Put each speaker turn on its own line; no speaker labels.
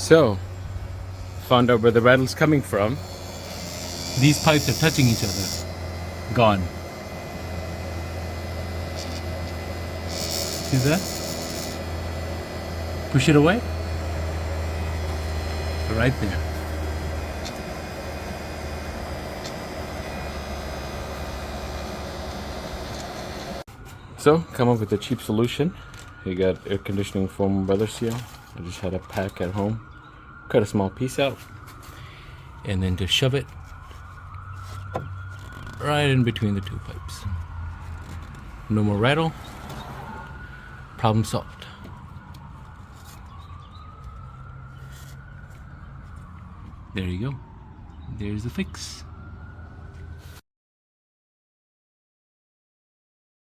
So, found out where the rattle's coming from. These pipes are touching each other. Gone. See that? Push it away. Right there. So, come up with a cheap solution. You got air conditioning foam weather seal. I just had a pack at home. Cut a small piece out. And then just shove it right in between the two pipes. No more rattle. Problem solved. There you go. There's the fix.